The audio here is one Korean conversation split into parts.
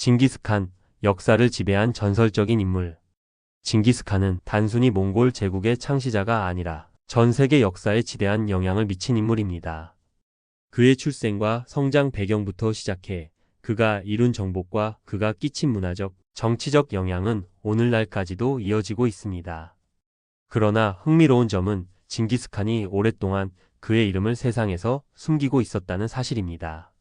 징기스칸, 역사를 지배한 전설적인 인물. 징기스칸은 단순히 몽골 제국의 창시자가 아니라 전 세계 역사에 지대한 영향을 미친 인물입니다. 그의 출생과 성장 배경부터 시작해 그가 이룬 정복과 그가 끼친 문화적, 정치적 영향은 오늘날까지도 이어지고 있습니다. 그러나 흥미로운 점은 징기스칸이 오랫동안 그의 이름을 세상에서 숨기고 있었다는 사실입니다.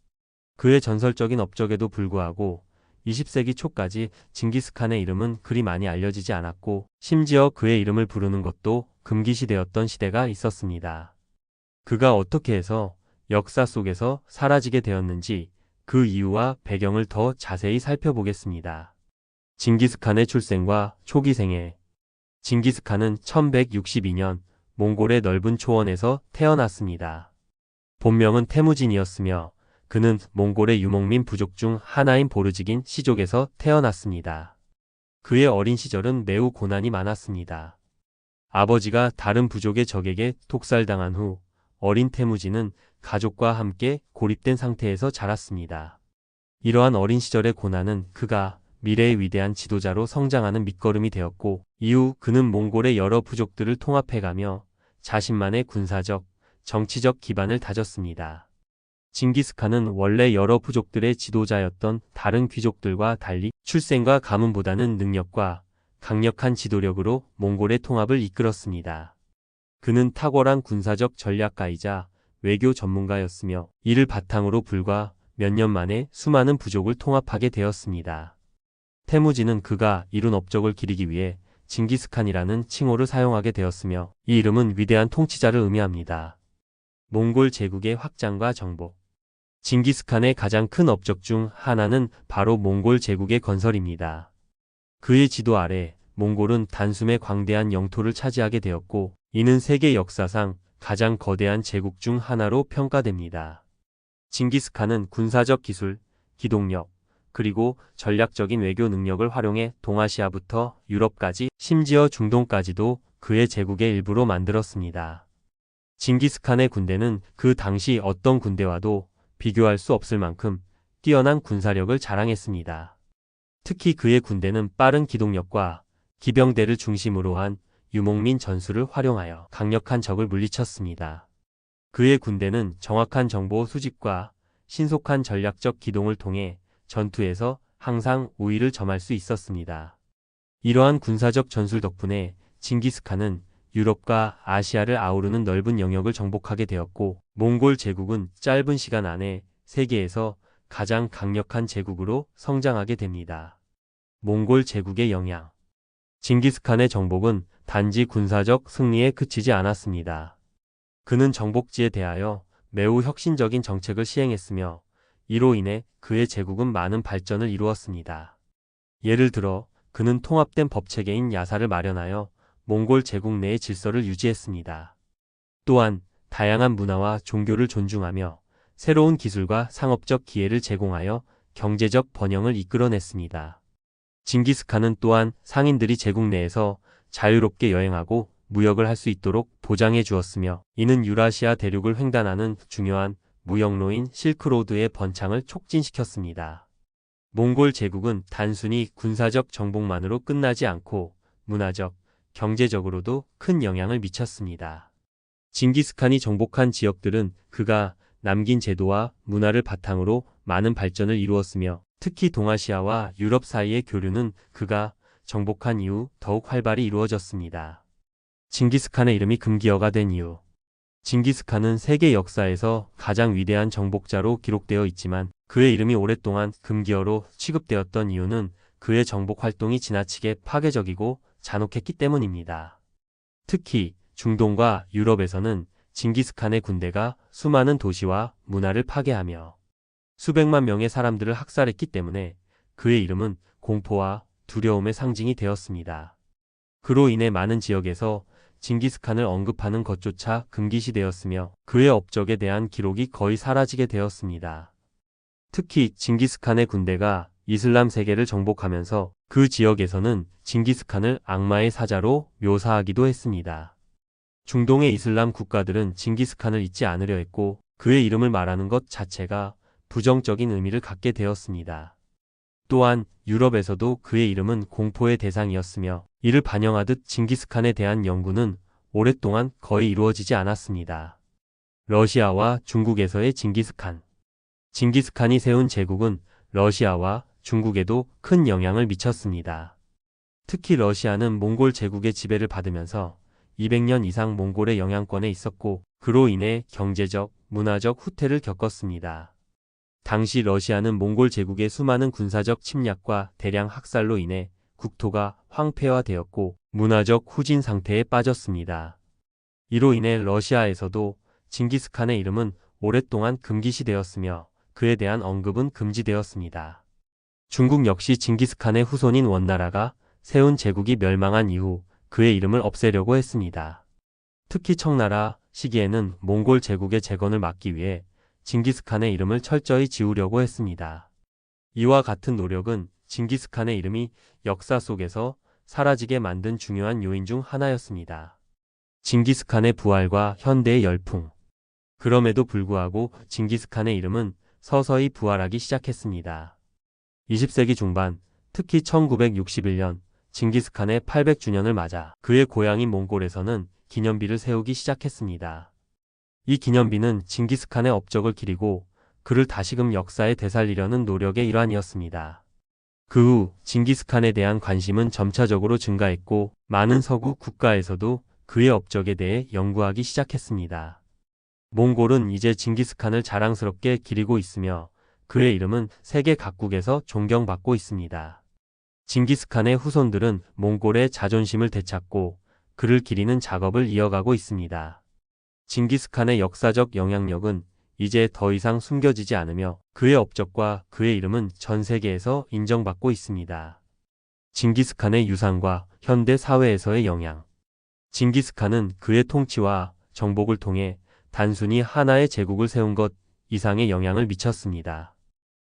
그의 전설적인 업적에도 불구하고 20세기 초까지 징기스칸의 이름은 그리 많이 알려지지 않았고, 심지어 그의 이름을 부르는 것도 금기시되었던 시대가 있었습니다. 그가 어떻게 해서 역사 속에서 사라지게 되었는지 그 이유와 배경을 더 자세히 살펴보겠습니다. 징기스칸의 출생과 초기 생애. 징기스칸은 1162년 몽골의 넓은 초원에서 태어났습니다. 본명은 태무진이었으며 그는 몽골의 유목민 부족 중 하나인 보르지긴 시족에서 태어났습니다. 그의 어린 시절은 매우 고난이 많았습니다. 아버지가 다른 부족의 적에게 독살당한 후 어린 태무진은 가족과 함께 고립된 상태에서 자랐습니다. 이러한 어린 시절의 고난은 그가 미래의 위대한 지도자로 성장하는 밑거름이 되었고, 이후 그는 몽골의 여러 부족들을 통합해가며 자신만의 군사적, 정치적 기반을 다졌습니다. 징기스칸은 원래 여러 부족들의 지도자였던 다른 귀족들과 달리 출생과 가문보다는 능력과 강력한 지도력으로 몽골의 통합을 이끌었습니다. 그는 탁월한 군사적 전략가이자 외교 전문가였으며 이를 바탕으로 불과 몇 년 만에 수많은 부족을 통합하게 되었습니다. 태무진은 그가 이룬 업적을 기리기 위해 징기스칸이라는 칭호를 사용하게 되었으며 이 이름은 위대한 통치자를 의미합니다. 몽골 제국의 확장과 정복. 징기스칸의 가장 큰 업적 중 하나는 바로 몽골 제국의 건설입니다. 그의 지도 아래 몽골은 단숨에 광대한 영토를 차지하게 되었고, 이는 세계 역사상 가장 거대한 제국 중 하나로 평가됩니다. 징기스칸은 군사적 기술, 기동력, 그리고 전략적인 외교 능력을 활용해 동아시아부터 유럽까지, 심지어 중동까지도 그의 제국의 일부로 만들었습니다. 징기스칸의 군대는 그 당시 어떤 군대와도 비교할 수 없을 만큼 뛰어난 군사력을 자랑했습니다. 특히 그의 군대는 빠른 기동력과 기병대를 중심으로 한 유목민 전술을 활용하여 강력한 적을 물리쳤습니다. 그의 군대는 정확한 정보 수집과 신속한 전략적 기동을 통해 전투에서 항상 우위를 점할 수 있었습니다. 이러한 군사적 전술 덕분에 징기스칸은 유럽과 아시아를 아우르는 넓은 영역을 정복하게 되었고, 몽골 제국은 짧은 시간 안에 세계에서 가장 강력한 제국으로 성장하게 됩니다. 몽골 제국의 영향. 징기스칸의 정복은 단지 군사적 승리에 그치지 않았습니다. 그는 정복지에 대하여 매우 혁신적인 정책을 시행했으며 이로 인해 그의 제국은 많은 발전을 이루었습니다. 예를 들어 그는 통합된 법체계인 야사를 마련하여 몽골 제국 내의 질서를 유지했습니다. 또한 다양한 문화와 종교를 존중하며 새로운 기술과 상업적 기회를 제공하여 경제적 번영을 이끌어냈습니다. 징기스칸은 또한 상인들이 제국 내에서 자유롭게 여행하고 무역을 할 수 있도록 보장해 주었으며, 이는 유라시아 대륙을 횡단하는 중요한 무역로인 실크로드의 번창을 촉진시켰습니다. 몽골 제국은 단순히 군사적 정복만으로 끝나지 않고 문화적, 경제적으로도 큰 영향을 미쳤습니다. 징기스칸이 정복한 지역들은 그가 남긴 제도와 문화를 바탕으로 많은 발전을 이루었으며, 특히 동아시아와 유럽 사이의 교류는 그가 정복한 이후 더욱 활발히 이루어졌습니다. 징기스칸의 이름이 금기어가 된 이유. 징기스칸은 세계 역사에서 가장 위대한 정복자로 기록되어 있지만 그의 이름이 오랫동안 금기어로 취급되었던 이유는 그의 정복 활동이 지나치게 파괴적이고 잔혹했기 때문입니다. 특히 중동과 유럽에서는 징기스칸의 군대가 수많은 도시와 문화를 파괴하며 수백만 명의 사람들을 학살했기 때문에 그의 이름은 공포와 두려움의 상징이 되었습니다. 그로 인해 많은 지역에서 징기스칸을 언급하는 것조차 금기시되었으며 그의 업적에 대한 기록이 거의 사라지게 되었습니다. 특히 징기스칸의 군대가 이슬람 세계를 정복하면서 그 지역에서는 징기스칸을 악마의 사자로 묘사하기도 했습니다. 중동의 이슬람 국가들은 징기스칸을 잊지 않으려 했고 그의 이름을 말하는 것 자체가 부정적인 의미를 갖게 되었습니다. 또한 유럽에서도 그의 이름은 공포의 대상이었으며 이를 반영하듯 징기스칸에 대한 연구는 오랫동안 거의 이루어지지 않았습니다. 러시아와 중국에서의 징기스칸. 징기스칸이 세운 제국은 러시아와 중국에도 큰 영향을 미쳤습니다. 특히 러시아는 몽골 제국의 지배를 받으면서 200년 이상 몽골의 영향권에 있었고 그로 인해 경제적, 문화적 후퇴를 겪었습니다. 당시 러시아는 몽골 제국의 수많은 군사적 침략과 대량 학살로 인해 국토가 황폐화되었고 문화적 후진 상태에 빠졌습니다. 이로 인해 러시아에서도 징기스칸의 이름은 오랫동안 금기시되었으며 그에 대한 언급은 금지되었습니다. 중국 역시 징기스칸의 후손인 원나라가 세운 제국이 멸망한 이후 그의 이름을 없애려고 했습니다. 특히 청나라 시기에는 몽골 제국의 재건을 막기 위해 징기스칸의 이름을 철저히 지우려고 했습니다. 이와 같은 노력은 징기스칸의 이름이 역사 속에서 사라지게 만든 중요한 요인 중 하나였습니다. 징기스칸의 부활과 현대의 열풍. 그럼에도 불구하고 징기스칸의 이름은 서서히 부활하기 시작했습니다. 20세기 중반, 특히 1961년 징기스칸의 800주년을 맞아 그의 고향인 몽골에서는 기념비를 세우기 시작했습니다. 이 기념비는 징기스칸의 업적을 기리고 그를 다시금 역사에 되살리려는 노력의 일환이었습니다. 그 후 징기스칸에 대한 관심은 점차적으로 증가했고 많은 서구 국가에서도 그의 업적에 대해 연구하기 시작했습니다. 몽골은 이제 징기스칸을 자랑스럽게 기리고 있으며 그의 이름은 세계 각국에서 존경받고 있습니다. 징기스칸의 후손들은 몽골의 자존심을 되찾고 그를 기리는 작업을 이어가고 있습니다. 징기스칸의 역사적 영향력은 이제 더 이상 숨겨지지 않으며 그의 업적과 그의 이름은 전 세계에서 인정받고 있습니다. 징기스칸의 유산과 현대 사회에서의 영향. 징기스칸은 그의 통치와 정복을 통해 단순히 하나의 제국을 세운 것 이상의 영향을 미쳤습니다.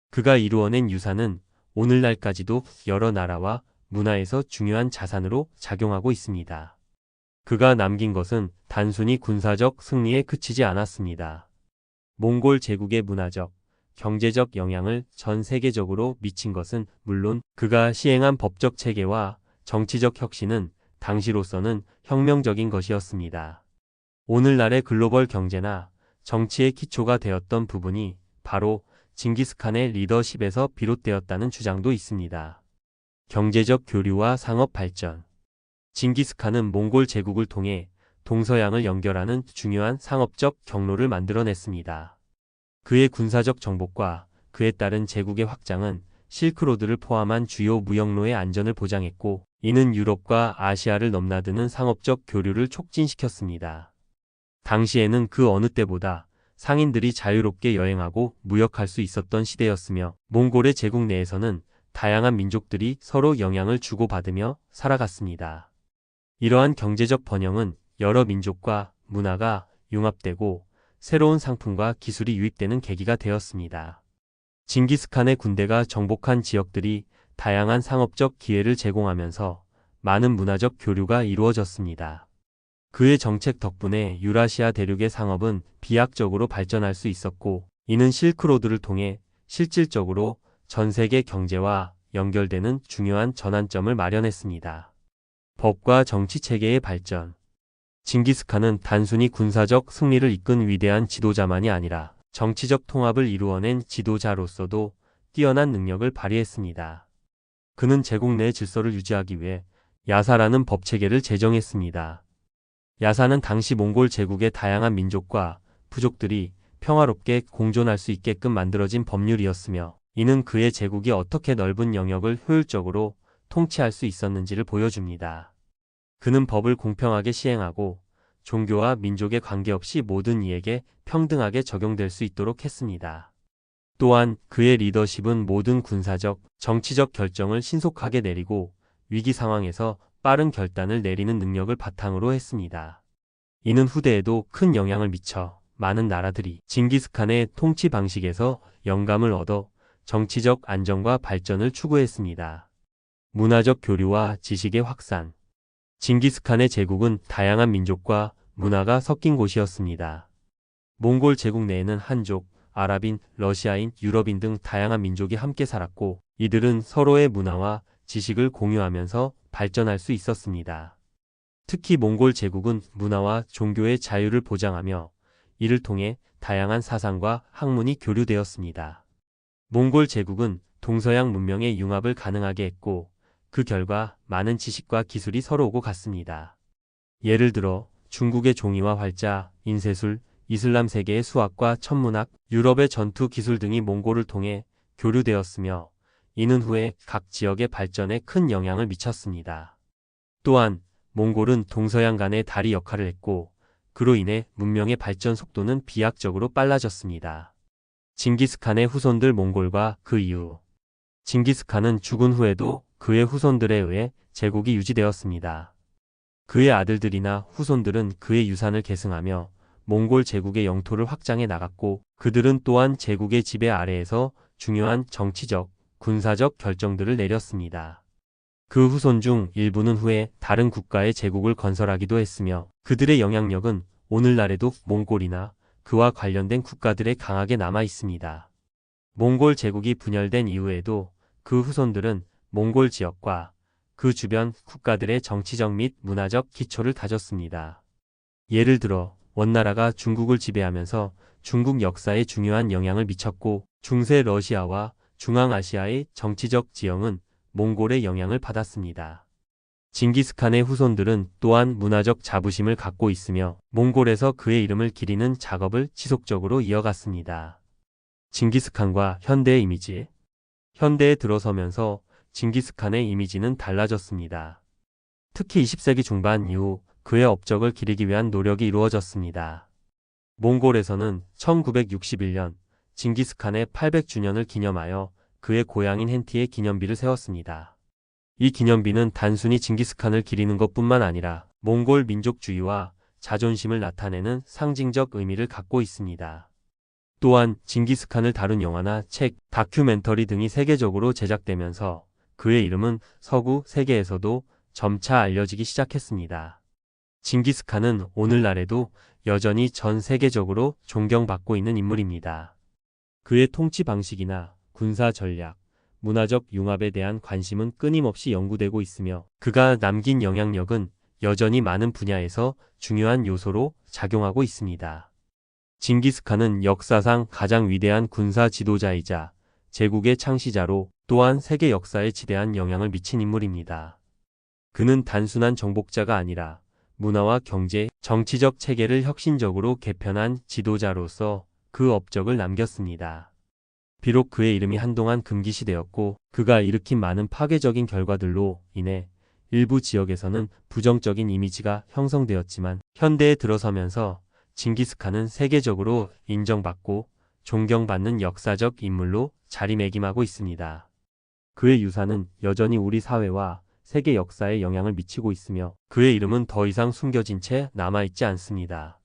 그가 이루어낸 유산은 오늘날까지도 여러 나라와 문화에서 중요한 자산으로 작용하고 있습니다. 그가 남긴 것은 단순히 군사적 승리에 그치지 않았습니다. 몽골 제국의 문화적, 경제적 영향을 전 세계적으로 미친 것은 물론 그가 시행한 법적 체계와 정치적 혁신은 당시로서는 혁명적인 것이었습니다. 오늘날의 글로벌 경제나 정치의 기초가 되었던 부분이 바로 징기스칸의 리더십에서 비롯되었다는 주장도 있습니다. 경제적 교류와 상업 발전. 징기스칸은 몽골 제국을 통해 동서양을 연결하는 중요한 상업적 경로를 만들어냈습니다. 그의 군사적 정복과 그에 따른 제국의 확장은 실크로드를 포함한 주요 무역로의 안전을 보장했고 이는 유럽과 아시아를 넘나드는 상업적 교류를 촉진시켰습니다. 당시에는 그 어느 때보다 상인들이 자유롭게 여행하고 무역할 수 있었던 시대였으며 몽골의 제국 내에서는 다양한 민족들이 서로 영향을 주고받으며 살아갔습니다. 이러한 경제적 번영은 여러 민족과 문화가 융합되고 새로운 상품과 기술이 유입되는 계기가 되었습니다. 징기스칸의 군대가 정복한 지역들이 다양한 상업적 기회를 제공하면서 많은 문화적 교류가 이루어졌습니다. 그의 정책 덕분에 유라시아 대륙의 상업은 비약적으로 발전할 수 있었고 이는 실크로드를 통해 실질적으로 전 세계 경제와 연결되는 중요한 전환점을 마련했습니다. 법과 정치 체계의 발전. 징기스칸은 단순히 군사적 승리를 이끈 위대한 지도자만이 아니라 정치적 통합을 이루어낸 지도자로서도 뛰어난 능력을 발휘했습니다. 그는 제국 내 질서를 유지하기 위해 야사라는 법 체계를 제정했습니다. 야사는 당시 몽골 제국의 다양한 민족과 부족들이 평화롭게 공존할 수 있게끔 만들어진 법률이었으며 이는 그의 제국이 어떻게 넓은 영역을 효율적으로 통치할 수 있었는지를 보여줍니다. 그는 법을 공평하게 시행하고 종교와 민족에 관계없이 모든 이에게 평등하게 적용될 수 있도록 했습니다. 또한 그의 리더십은 모든 군사적, 정치적 결정을 신속하게 내리고 위기 상황에서 빠른 결단을 내리는 능력을 바탕으로 했습니다. 이는 후대에도 큰 영향을 미쳐 많은 나라들이 징기스칸의 통치 방식에서 영감을 얻어 정치적 안정과 발전을 추구했습니다. 문화적 교류와 지식의 확산. 징기스칸의 제국은 다양한 민족과 문화가 섞인 곳이었습니다. 몽골 제국 내에는 한족, 아랍인, 러시아인, 유럽인 등 다양한 민족이 함께 살았고 이들은 서로의 문화와 지식을 공유하면서 발전할 수 있었습니다. 특히 몽골 제국은 문화와 종교의 자유를 보장하며 이를 통해 다양한 사상과 학문이 교류되었습니다. 몽골 제국은 동서양 문명의 융합을 가능하게 했고 그 결과 많은 지식과 기술이 서로 오고 갔습니다. 예를 들어 중국의 종이와 활자, 인쇄술, 이슬람 세계의 수학과 천문학, 유럽의 전투 기술 등이 몽골을 통해 교류되었으며 이는 후에 각 지역의 발전에 큰 영향을 미쳤습니다. 또한 몽골은 동서양 간의 다리 역할을 했고 그로 인해 문명의 발전 속도는 비약적으로 빨라졌습니다. 징기스칸의 후손들 몽골과 그 이후 징기스칸은 죽은 후에도 그의 후손들에 의해 제국이 유지되었습니다. 그의 아들들이나 후손들은 그의 유산을 계승하며 몽골 제국의 영토를 확장해 나갔고 그들은 또한 제국의 지배 아래에서 중요한 정치적, 군사적 결정들을 내렸습니다. 그 후손 중 일부는 후에 다른 국가의 제국을 건설하기도 했으며 그들의 영향력은 오늘날에도 몽골이나 그와 관련된 국가들에 강하게 남아 있습니다. 몽골 제국이 분열된 이후에도 그 후손들은 몽골 지역과 그 주변 국가들의 정치적 및 문화적 기초를 다졌습니다. 예를 들어 원나라가 중국을 지배하면서 중국 역사에 중요한 영향을 미쳤고 중세 러시아와 중앙아시아의 정치적 지형은 몽골의 영향을 받았습니다. 징기스칸의 후손들은 또한 문화적 자부심을 갖고 있으며 몽골에서 그의 이름을 기리는 작업을 지속적으로 이어갔습니다. 징기스칸과 현대의 이미지. 현대에 들어서면서 징기스칸의 이미지는 달라졌습니다. 특히 20세기 중반 이후 그의 업적을 기리기 위한 노력이 이루어졌습니다. 몽골에서는 1961년 징기스칸의 800주년을 기념하여 그의 고향인 hen티에 기념비를 세웠습니다. 이 기념비는 단순히 징기스칸을 기리는 것뿐만 아니라 몽골 민족주의와 자존심을 나타내는 상징적 의미를 갖고 있습니다. 또한 징기스칸을 다룬 영화나 책, 다큐멘터리 등이 세계적으로 제작되면서 그의 이름은 서구 세계에서도 점차 알려지기 시작했습니다. 징기스칸은 오늘날에도 여전히 전 세계적으로 존경받고 있는 인물입니다. 그의 통치 방식이나 군사 전략, 문화적 융합에 대한 관심은 끊임없이 연구되고 있으며 그가 남긴 영향력은 여전히 많은 분야에서 중요한 요소로 작용하고 있습니다. 징기스칸은 역사상 가장 위대한 군사 지도자이자 제국의 창시자로 또한 세계 역사에 지대한 영향을 미친 인물입니다. 그는 단순한 정복자가 아니라 문화와 경제, 정치적 체계를 혁신적으로 개편한 지도자로서 그 업적을 남겼습니다. 비록 그의 이름이 한동안 금기시되었고 그가 일으킨 많은 파괴적인 결과들로 인해 일부 지역에서는 부정적인 이미지가 형성되었지만 현대에 들어서면서 징기스칸은 세계적으로 인정받고 존경받는 역사적 인물로 자리매김하고 있습니다. 그의 유산은 여전히 우리 사회와 세계 역사에 영향을 미치고 있으며 그의 이름은 더 이상 숨겨진 채 남아있지 않습니다.